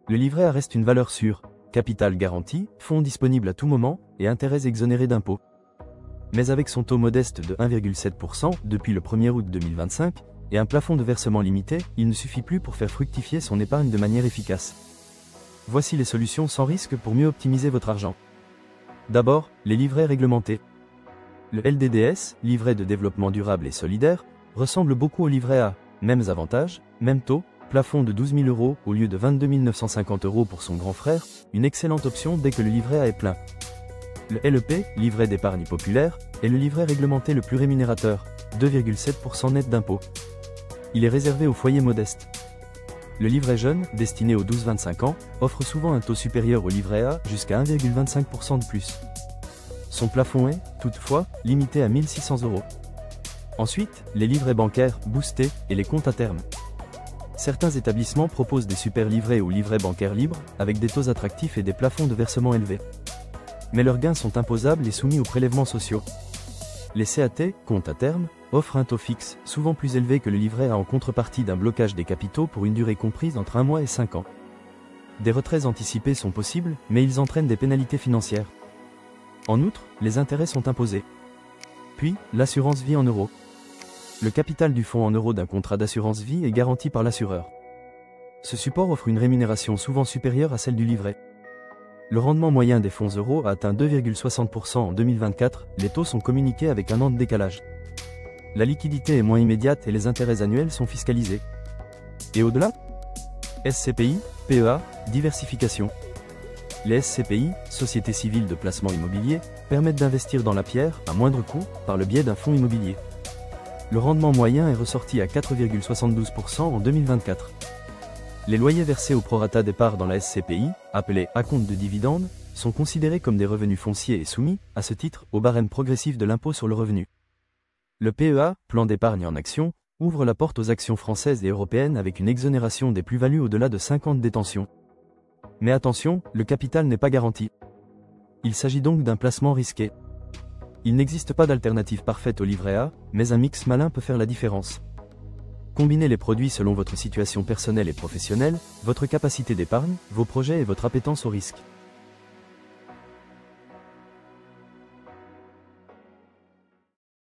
Le livret A reste une valeur sûre, capital garanti, fonds disponibles à tout moment et intérêts exonérés d'impôts. Mais avec son taux modeste de 1,7% depuis le 1er août 2025 et un plafond de versement limité, il ne suffit plus pour faire fructifier son épargne de manière efficace. Voici les solutions sans risque pour mieux optimiser votre argent. D'abord, les livrets réglementés. Le LDDS, livret de développement durable et solidaire, ressemble beaucoup au livret A, mêmes avantages, même taux, plafond de 12 000 € au lieu de 22 950 € pour son grand frère, une excellente option dès que le livret A est plein. Le LEP, livret d'épargne populaire, est le livret réglementé le plus rémunérateur, 2,7% net d'impôts. Il est réservé aux foyers modestes. Le livret jeune, destiné aux 12-25 ans, offre souvent un taux supérieur au livret A jusqu'à 1,25% de plus. Son plafond est, toutefois, limité à 1 600 €. Ensuite, les livrets bancaires, boostés, et les comptes à terme. Certains établissements proposent des super livrets ou livrets bancaires libres, avec des taux attractifs et des plafonds de versement élevés. Mais leurs gains sont imposables et soumis aux prélèvements sociaux. Les CAT, comptes à terme, offrent un taux fixe, souvent plus élevé que le livret A en contrepartie d'un blocage des capitaux pour une durée comprise entre 1 mois et 5 ans. Des retraits anticipés sont possibles, mais ils entraînent des pénalités financières. En outre, les intérêts sont imposés. Puis, l'assurance vie en euros. Le capital du fonds en euros d'un contrat d'assurance vie est garanti par l'assureur. Ce support offre une rémunération souvent supérieure à celle du livret. Le rendement moyen des fonds euros a atteint 2,60% en 2024, les taux sont communiqués avec un an de décalage. La liquidité est moins immédiate et les intérêts annuels sont fiscalisés. Et au-delà ? SCPI, PEA, diversification. Les SCPI, Sociétés civiles de placement immobilier, permettent d'investir dans la pierre, à moindre coût, par le biais d'un fonds immobilier. Le rendement moyen est ressorti à 4,72% en 2024. Les loyers versés au prorata des parts dans la SCPI, appelés acompte de dividendes, sont considérés comme des revenus fonciers et soumis, à ce titre, au barème progressif de l'impôt sur le revenu. Le PEA, plan d'épargne en actions, ouvre la porte aux actions françaises et européennes avec une exonération des plus-values au-delà de 5 ans de détention. Mais attention, le capital n'est pas garanti. Il s'agit donc d'un placement risqué. Il n'existe pas d'alternative parfaite au livret A, mais un mix malin peut faire la différence. Combinez les produits selon votre situation personnelle et professionnelle, votre capacité d'épargne, vos projets et votre appétence au risque.